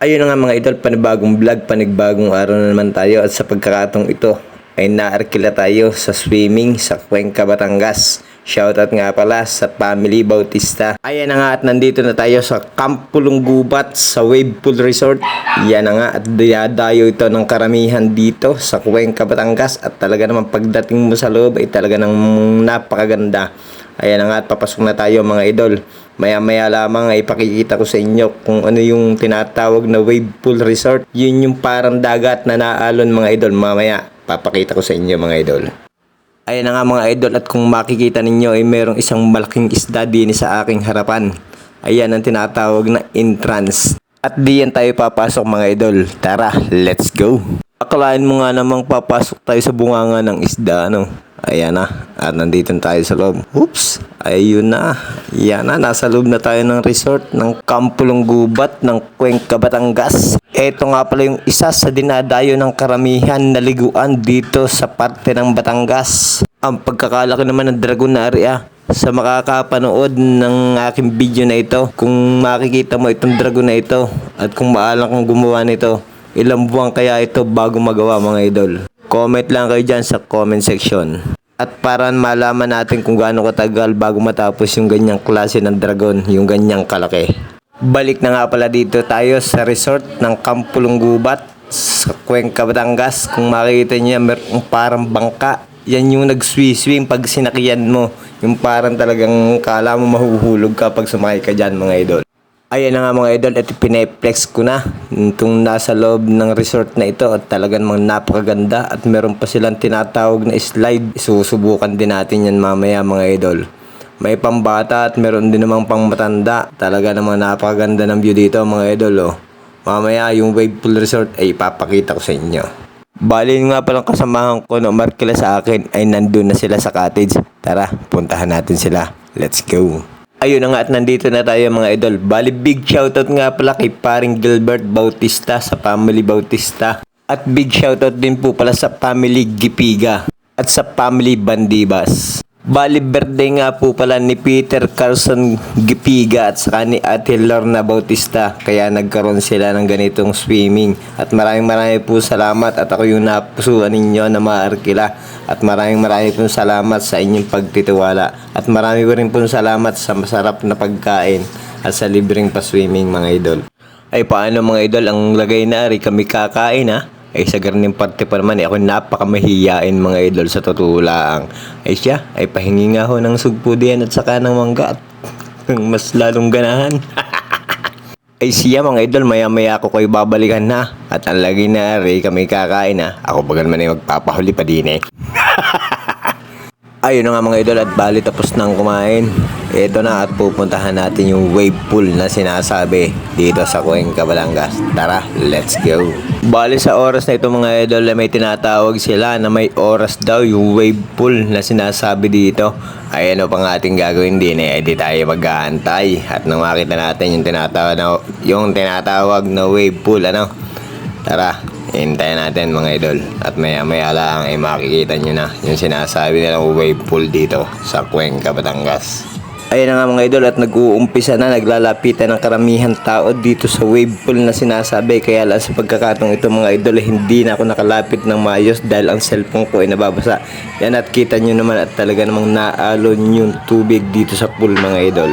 Ayun na nga mga idol, panibagong vlog, panibagong araw na naman tayo at sa pagkakataong ito ay naarkila tayo sa swimming sa Cuenca, Batangas. Shoutout nga pala sa Family Bautista. Ayan na nga at nandito na tayo sa Camp Pulong Gubat sa Wave Pool Resort. Yan na nga at dayadayo ito ng karamihan dito sa Cuenca, Batangas at talaga naman pagdating mo sa loob ay talaga nang napakaganda. Ayan na nga at papasok na tayo mga idol. Maya-maya lamang ay ipakikita ko sa inyo kung ano yung tinatawag na Wave Pool Resort. Yun yung parang dagat na naalon mga idol. Mamaya papakita ko sa inyo mga idol. Ayan na nga mga idol at kung makikita ninyo ay merong isang malaking isda din sa aking harapan. Ayan ang tinatawag na entrance. At diyan tayo papasok mga idol. Tara, let's go! Akalain mo nga namang papasok tayo sa bunganga ng isda, ano? Ayan na, at nandito tayo sa loob. Oops, ayun na. Yan na, nasa loob na tayo ng resort ng Camp Pulong Gubat ng Cuenca, Batangas. Ito nga pala yung isa sa dinadayo ng karamihan na liguan dito sa parte ng Batangas. Ang pagkakalaki naman ng dragon na area. Sa makakapanood ng aking video na ito, kung makikita mo itong dragon na ito at kung maalang kang gumawa nito, ilang buwan kaya ito bago magawa mga idol? Comment lang kayo dyan sa comment section. At para malaman natin kung gaano katagal bago matapos yung ganyang klase ng dragon, yung ganyang kalaki. Balik na nga pala dito tayo sa resort ng Camp Pulong Gubat sa Cuenca, Batangas. Kung makikita niyo, merong parang bangka. Yan yung nag-swim pag sinakyan mo. Yung parang talagang kala mo mahuhulog kapag sumakay ka dyan mga idol. Ayan na nga mga idol, ito pinay-flex ko na itong nasa loob ng resort na ito at talagang mga napakaganda at meron pa silang tinatawag na slide. Susubukan din natin yan mamaya mga idol. May pambata at meron din namang pang matanda. Talaga namang napakaganda ng view dito mga idol. Oh. Mamaya yung Wave Pool Resort ay ipapakita ko sa inyo. Bali nga palang kasamahan ko na umarkila sa akin ay nandun na sila sa cottage. Tara, puntahan natin sila. Let's go! Ayun na nga at nandito na tayo mga idol. Bali big shoutout nga pala kay paring Gilbert Bautista sa Family Bautista. At big shoutout din po pala sa Family Gipiga at sa Family Bandibas. Bali birthday nga po pala ni Peter Carlson Gipiga at saka ni Ate Lorna Bautista. Kaya nagkaroon sila ng ganitong swimming. At maraming po salamat at ako yung napusuan ninyo na maarkila. At maraming po salamat sa inyong pagtitiwala. At marami rin po salamat sa masarap na pagkain at sa libreng pa-swimming mga idol. Ay paano mga idol, ang lagay na rin kami kakain ha? Ay sa garning parte pa naman ako napakamahiyain mga idol sa totoo lang. Ay siya, ay pahingi nga ho ng sugpo diyan at saka ng mangga at mas lalong ganahan. Ay siya mga idol, maya-maya ako kayo babalikan na. At ang lagi na rin kami kakain ha. Ako bagan man ay magpapahuli pa din eh. Ayun na nga mga idol at bali tapos nang kumain. Ito na at pupuntahan natin yung wave pool na sinasabi dito sa Cuenca, Batangas. Tara, let's go! Bali sa oras na ito mga idol may tinatawag sila na may oras daw yung wave pool na sinasabi dito. Ay ano pang ating gagawin din eh, di tayo mag-aantay. At nang makita natin yung tinatawag na wave pool ano. Tara, hintayin natin mga idol. At maya lang ay makikita nyo na yung sinasabi nilang wave pool dito sa Cuenca, Batangas. Ayun na nga mga idol at nag-uumpisa na, naglalapitan ng karamihan tao dito sa wave pool na sinasabi. Kaya lang sa pagkakataong ito mga idol hindi na ako nakalapit ng maayos dahil ang cellphone ko ay nababasa. Yan at kita nyo naman at talaga namang naalon yung tubig dito sa pool mga idol.